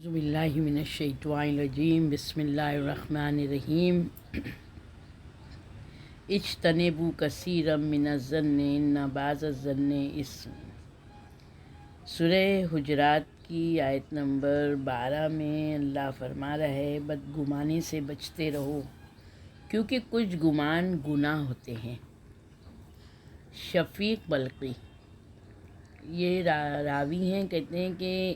اعوذ باللہ من الشیطان الرجیم بسم اللہ الرحمن الرحیم اجتنبوا کثیرا من الظن ان بعض الظن اسم۔ سورہ حجرات کی آیت نمبر 12 میں اللہ فرما رہا ہے بدگمانی سے بچتے رہو کیونکہ کچھ گمان گناہ ہوتے ہیں۔ شفیق بلقی یہ راوی ہیں، کہتے ہیں کہ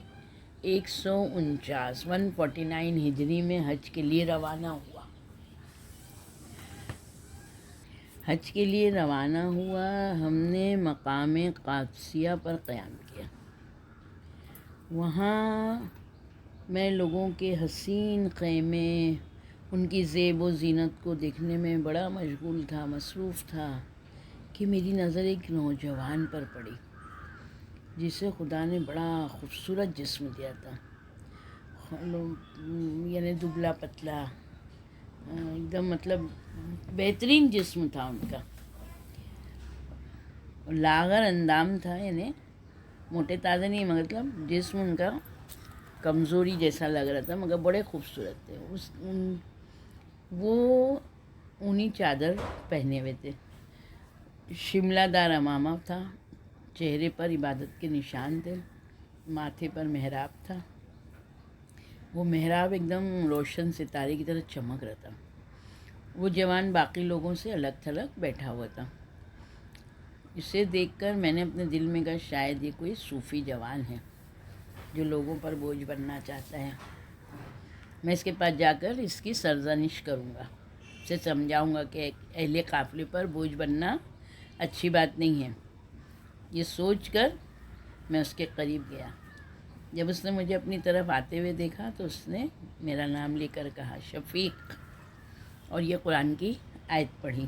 149 ہجری میں حج کے لیے روانہ ہوا۔ ہم نے مقام قادسیہ پر قیام کیا۔ وہاں میں لوگوں کے حسین خیمے، ان کی زیب و زینت کو دیکھنے میں بڑا مشغول تھا، مصروف تھا کہ میری نظر ایک نوجوان پر پڑی جسے خدا نے بڑا خوبصورت جسم دیا تھا، یعنی دبلا پتلا، ایک دم مطلب بہترین جسم تھا ان کا، لاغر اندام تھا، یعنی موٹے تازے نہیں، مطلب جسم ان کا کمزوری جیسا لگ رہا تھا، مگر بڑے خوبصورت تھے۔ وہ اونی چادر پہنے ہوئے تھے، شملہ دار عمامہ تھا، چہرے پر عبادت کے نشان تھے، ماتھے پر محراب تھا، وہ محراب ایک دم روشن ستارے کی طرح چمک رہا تھا۔ وہ جوان باقی لوگوں سے الگ تھلگ بیٹھا ہوا تھا۔ اسے دیکھ کر میں نے اپنے دل میں کہا شاید یہ کوئی صوفی جوان ہے جو لوگوں پر بوجھ بننا چاہتا ہے۔ میں اس کے پاس جا کر اس کی سرزنش کروں گا، اسے سمجھاؤں گا کہ اہل قافلے پر بوجھ بننا اچھی بات نہیں ہے۔ یہ سوچ کر میں اس کے قریب گیا۔ جب اس نے مجھے اپنی طرف آتے ہوئے دیکھا تو اس نے میرا نام لے کر کہا شفیق، اور یہ قرآن کی آیت پڑھی،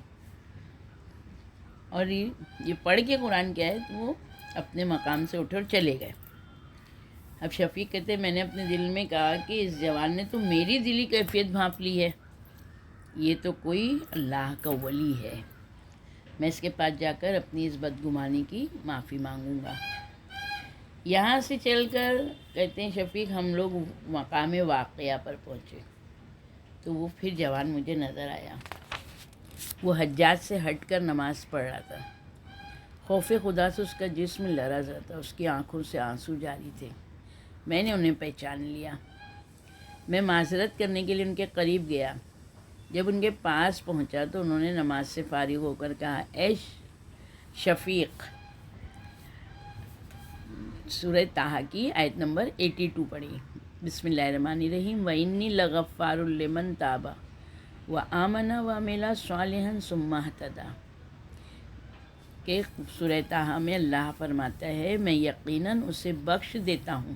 اور یہ پڑھ کے قرآن کی آیت وہ اپنے مقام سے اٹھے اور چلے گئے۔ اب شفیق کہتے میں نے اپنے دل میں کہا کہ اس جوان نے تو میری دلی کیفیت بھانپ لی ہے، یہ تو کوئی اللہ کا ولی ہے۔ میں اس کے پاس جا کر اپنی اس بدگمانی کی معافی مانگوں گا۔ یہاں سے چل کر کہتے ہیں شفیق ہم لوگ مقام واقعہ پر پہنچے تو وہ پھر جوان مجھے نظر آیا۔ وہ حجاج سے ہٹ کر نماز پڑھ رہا تھا، خوف خدا سے اس کا جسم لرز رہا تھا، اس کی آنکھوں سے آنسو جاری تھے۔ میں نے انہیں پہچان لیا۔ میں معذرت کرنے کے لیے ان کے قریب گیا۔ جب ان کے پاس پہنچا تو انہوں نے نماز سے فارغ ہو کر کہا اے شفیق، سورہ طٰہٰ کی آیت نمبر 82 پڑھی، بسم اللہ الرحمن الرحیم وَإِنِّي لَغَفَّارٌ لِمَن تَابَ وَآمَنَ وَعَمِلَ صَالِحًا ثُمَّ اهْتَدَىٰ، کہ سورہ طٰہٰ میں اللہ فرماتا ہے میں یقیناً اسے بخش دیتا ہوں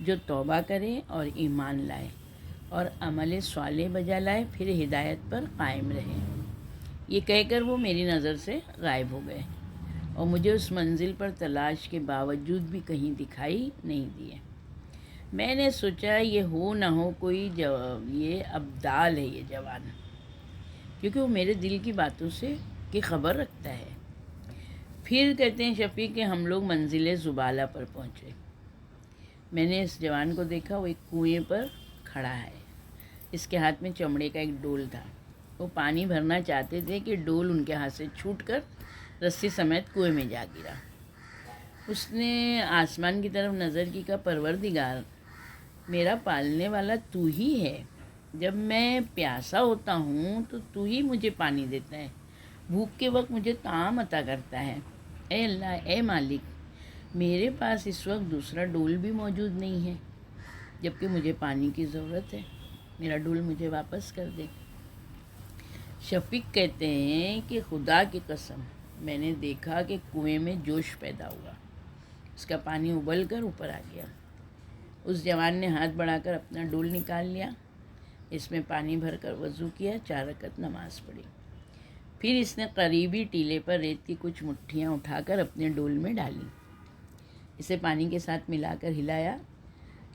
جو توبہ کرے اور ایمان لائے اور عمل صالح بجا لائے، پھر ہدایت پر قائم رہے۔ یہ کہہ کر وہ میری نظر سے غائب ہو گئے اور مجھے اس منزل پر تلاش کے باوجود بھی کہیں دکھائی نہیں دیے۔ میں نے سوچا یہ ہو نہ ہو کوئی یہ ابدال ہے یہ جوان، کیونکہ وہ میرے دل کی باتوں سے کی خبر رکھتا ہے۔ پھر کہتے ہیں شفیق کہ ہم لوگ منزل زبالہ پر پہنچے۔ میں نے اس جوان کو دیکھا، وہ ایک کنویں پر کھڑا ہے، اس کے ہاتھ میں چمڑے کا ایک ڈول تھا۔ وہ پانی بھرنا چاہتے تھے کہ ڈول ان کے ہاتھ سے چھوٹ کر رسی سمیت کنویں میں جا گرا۔ اس نے آسمان کی طرف نظر کی، کہا پروردگار، میرا پالنے والا تو ہی ہے، جب میں پیاسا ہوتا ہوں تو تو ہی مجھے پانی دیتا ہے، بھوک کے وقت مجھے طعام عطا کرتا ہے۔ اے اللہ، اے مالک، میرے پاس اس وقت دوسرا ڈول بھی موجود نہیں ہے، جبکہ مجھے پانی کی ضرورت ہے، میرا ڈول مجھے واپس کر دے۔ شفیق کہتے ہیں کہ خدا کی قسم میں نے دیکھا کہ کنویں میں جوش پیدا ہوا، اس کا پانی ابل کر اوپر آ گیا۔ اس جوان نے ہاتھ بڑھا کر اپنا ڈول نکال لیا، اس میں پانی بھر کر وضو کیا، 4 رکعت نماز پڑھی۔ پھر اس نے قریبی ٹیلے پر ریت کی کچھ مٹھیاں اٹھا کر اپنے ڈول میں ڈالی، اسے پانی کے ساتھ ملا کر ہلایا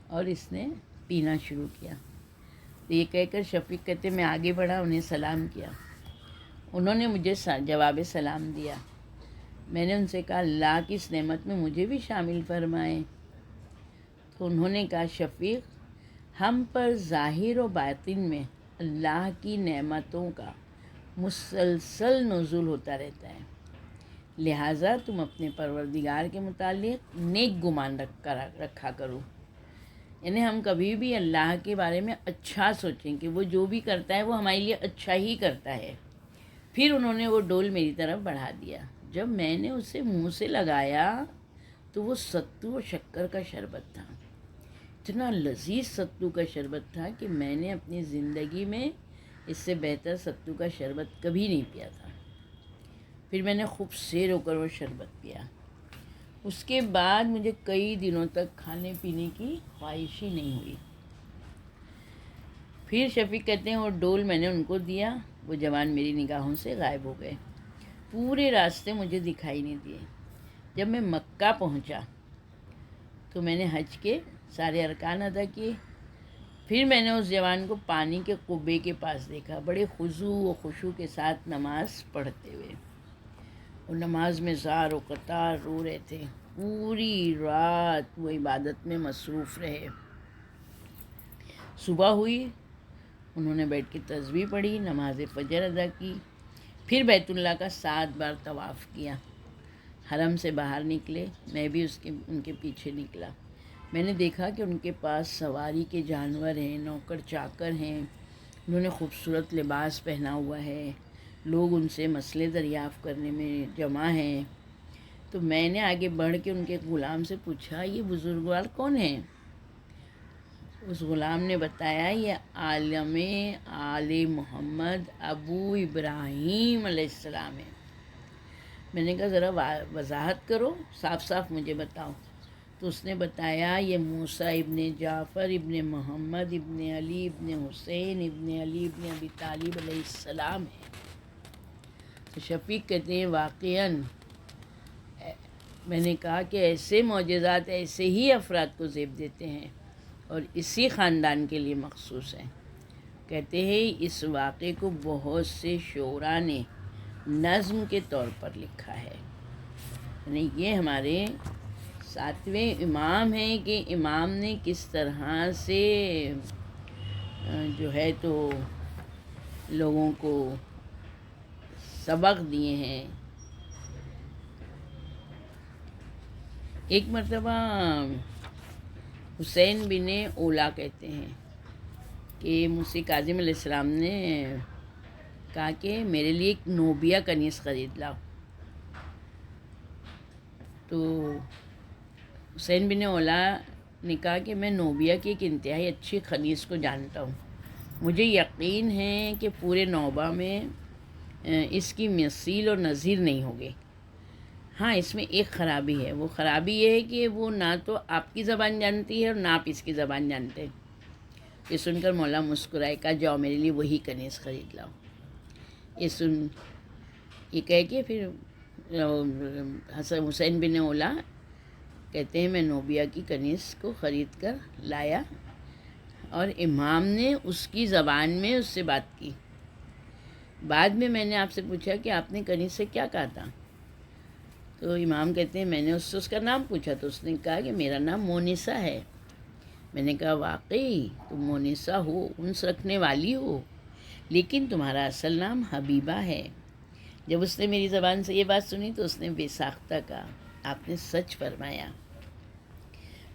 اور اس نے پینا شروع کیا۔ تو یہ کہہ کر شفیق کہتے میں آگے بڑھا، انہیں سلام کیا، انہوں نے مجھے جواب سلام دیا۔ میں نے ان سے کہا اللہ کی اس نعمت میں مجھے بھی شامل فرمائیں۔ تو انہوں نے کہا شفیق، ہم پر ظاہر و باطن میں اللہ کی نعمتوں کا مسلسل نزول ہوتا رہتا ہے، لہٰذا تم اپنے پروردگار کے متعلق نیک گمان رکھا کرو۔ یعنی ہم کبھی بھی اللہ کے بارے میں اچھا سوچیں کہ وہ جو بھی کرتا ہے وہ ہمارے لیے اچھا ہی کرتا ہے۔ پھر انہوں نے وہ ڈول میری طرف بڑھا دیا۔ جب میں نے اسے منہ سے لگایا تو وہ ستو و شکر کا شربت تھا، اتنا لذیذ ستو کا شربت تھا کہ میں نے اپنی زندگی میں اس سے بہتر ستو کا شربت کبھی نہیں پیا تھا۔ پھر میں نے خوب سیر ہو کر وہ شربت پیا۔ اس کے بعد مجھے کئی دنوں تک کھانے پینے کی خواہش ہی نہیں ہوئی۔ پھر شفیق کہتے ہیں وہ ڈول میں نے ان کو دیا، وہ جوان میری نگاہوں سے غائب ہو گئے، پورے راستے مجھے دکھائی نہیں دیے۔ جب میں مکہ پہنچا تو میں نے حج کے سارے ارکان ادا کیے۔ پھر میں نے اس جوان کو پانی کے قبے کے پاس دیکھا، بڑے خضوع و خشوع کے ساتھ نماز پڑھتے ہوئے۔ وہ نماز میں زار و قطار رو رہے تھے، پوری رات وہ عبادت میں مصروف رہے۔ صبح ہوئی، انہوں نے بیٹھ کے تسبیح پڑھی، نماز فجر ادا کی، پھر بیت اللہ کا 7 بار طواف کیا۔ حرم سے باہر نکلے، میں بھی ان کے پیچھے نکلا۔ میں نے دیکھا کہ ان کے پاس سواری کے جانور ہیں، نوکر چاکر ہیں، انہوں نے خوبصورت لباس پہنا ہوا ہے، لوگ ان سے مسئلے دریافت کرنے میں جمع ہیں۔ تو میں نے آگے بڑھ کے ان کے غلام سے پوچھا یہ بزرگوار کون ہیں؟ اس غلام نے بتایا یہ عالم آل محمد ابو ابراہیم علیہ السلام ہے۔ میں نے کہا ذرا وضاحت کرو، صاف صاف مجھے بتاؤ۔ تو اس نے بتایا یہ موسیٰ ابن جعفر ابن محمد ابن علی ابن حسین ابن علی ابن ابی طالب علیہ السلام ہے۔ تو شفیق کہتے ہیں واقعاً میں نے کہا کہ ایسے معجزات ایسے ہی افراد کو زیب دیتے ہیں اور اسی خاندان کے لیے مخصوص ہیں۔ کہتے ہیں اس واقعے کو بہت سے شعراء نے نظم کے طور پر لکھا ہے۔ یعنی یہ ہمارے 7ویں امام ہیں کہ امام نے کس طرح سے جو ہے تو لوگوں کو سبق دیے ہیں۔ ایک مرتبہ حسین بن اولا کہتے ہیں کہ مجھ سے کاظم علیہ السلام نے کہا کہ میرے لیے ایک نوبیا کنیز خرید لاؤ۔ تو حسین بن اولا نے کہا کہ میں نوبیا کی ایک انتہائی اچھی خنیز کو جانتا ہوں، مجھے یقین ہے کہ پورے نوبہ میں اس کی مثیل اور نظیر نہیں ہوگی۔ ہاں اس میں ایک خرابی ہے، وہ خرابی یہ ہے کہ وہ نہ تو آپ کی زبان جانتی ہے اور نہ آپ اس کی زبان جانتے ہیں۔ یہ سن کر مولا مسکرائے، کہا جاؤ میرے لیے وہی کنیز خرید لاؤ۔ یہ کہہ کے پھر حسین بن اولا کہتے ہیں میں نوبیا کی کنیز کو خرید کر لایا اور امام نے اس کی زبان میں اس سے بات کی۔ بعد میں نے آپ سے پوچھا کہ آپ نے کنیز سے کیا کہا تھا؟ تو امام کہتے ہیں میں نے اس سے اس کا نام پوچھا تو اس نے کہا کہ میرا نام مونسہ ہے۔ میں نے کہا واقعی تم مونسہ ہو، انس رکھنے والی ہو، لیکن تمہارا اصل نام حبیبہ ہے۔ جب اس نے میری زبان سے یہ بات سنی تو اس نے بے ساختہ کہا آپ نے سچ فرمایا۔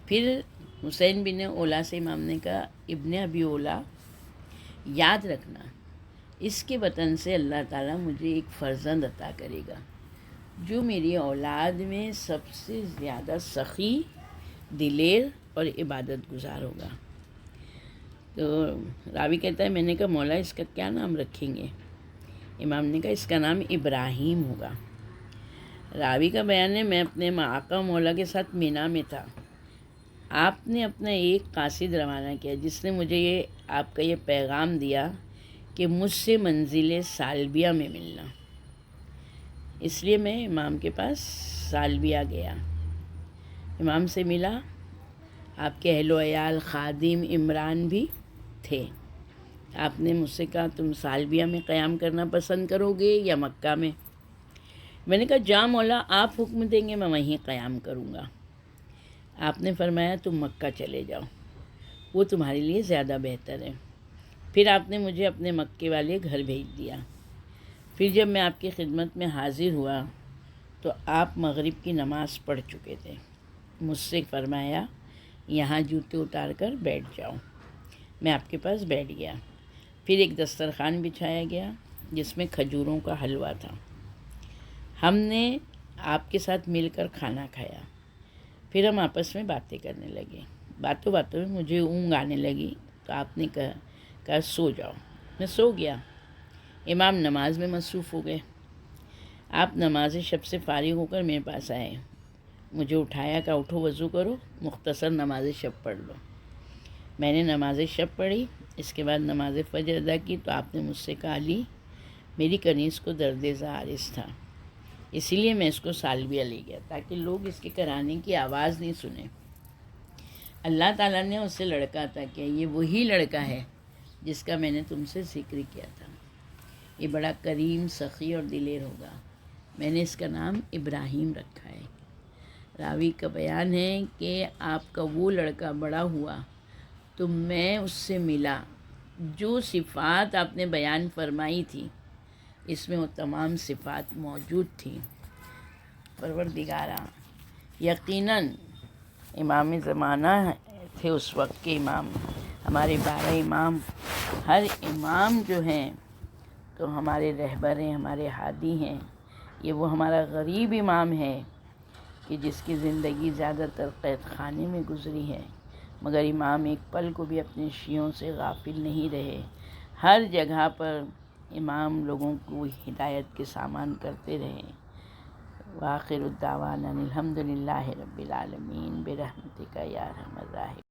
پھر حسین بن اولا سے امام نے کہا ابن ابی اولا یاد رکھنا اس کے وطن سے اللہ تعالیٰ مجھے ایک فرزند عطا کرے گا جو میری اولاد میں سب سے زیادہ سخی، دلیر اور عبادت گزار ہوگا۔ تو راوی کہتا ہے میں نے کہا مولا اس کا کیا نام رکھیں گے؟ امام نے کہا اس کا نام ابراہیم ہوگا۔ راوی کا بیان ہے میں اپنے آقا مولا کے ساتھ مینا میں تھا، آپ نے اپنا ایک قاصد روانہ کیا جس نے مجھے آپ کا یہ پیغام دیا کہ مجھ سے منزل سالبیہ میں ملنا۔ اس لیے میں امام کے پاس سالبیہ گیا، امام سے ملا، آپ کے اہل و عیال خادم عمران بھی تھے۔ آپ نے مجھ سے کہا تم سالبیہ میں قیام کرنا پسند کرو گے یا مکہ میں؟ میں نے کہا جہاں مولا آپ حکم دیں گے میں وہیں قیام کروں گا۔ آپ نے فرمایا تم مکہ چلے جاؤ، وہ تمہارے لیے زیادہ بہتر ہے۔ پھر آپ نے مجھے اپنے مکے والے گھر بھیج دیا۔ پھر جب میں آپ کی خدمت میں حاضر ہوا تو آپ مغرب کی نماز پڑھ چکے تھے۔ مجھ سے فرمایا یہاں جوتے اتار کر بیٹھ جاؤ۔ میں آپ کے پاس بیٹھ گیا۔ پھر ایک دسترخوان بچھایا گیا جس میں کھجوروں کا حلوہ تھا۔ ہم نے آپ کے ساتھ مل کر کھانا کھایا۔ پھر ہم آپس میں باتیں کرنے لگے۔ باتوں باتوں میں مجھے اونگ آنے لگی تو آپ نے کہا سو جاؤ۔ میں سو گیا۔ امام نماز میں مصروف ہو گئے۔ آپ نماز شب سے فارغ ہو کر میرے پاس آئے، مجھے اٹھایا کہ اٹھو وضو کرو، مختصر نماز شب پڑھ لو۔ میں نے نماز شب پڑھی۔ اس کے بعد نماز فجر ادا کی تو آپ نے مجھ سے کہا علی میری کنیز کو درد ذارث تھا، اسی لیے میں اس کو سالویہ لے گیا تاکہ لوگ اس کے کرانے کی آواز نہیں سنیں۔ اللہ تعالیٰ نے اس سے لڑکا عطا کیا، یہ وہی لڑکا ہے جس کا میں نے تم سے ذکر کیا تھا۔ یہ بڑا کریم، سخی اور دلیر ہوگا۔ میں نے اس کا نام ابراہیم رکھا ہے۔ راوی کا بیان ہے کہ آپ کا وہ لڑکا بڑا ہوا تو میں اس سے ملا، جو صفات آپ نے بیان فرمائی تھی اس میں وہ تمام صفات موجود تھیں۔ پروردگارا، یقیناً امام زمانہ تھے اس وقت کے امام، ہمارے 12 امام، ہر امام جو ہیں تو ہمارے رہبر ہیں، ہمارے ہادی ہیں۔ یہ وہ ہمارا غریب امام ہے کہ جس کی زندگی زیادہ تر قید خانے میں گزری ہے، مگر امام ایک پل کو بھی اپنے شیعوں سے غافل نہیں رہے۔ ہر جگہ پر امام لوگوں کو ہدایت کے سامان کرتے رہے۔ وآخر الدعوانا الحمد للہ رب العالمین برحمتک یا ارحم الراحمین۔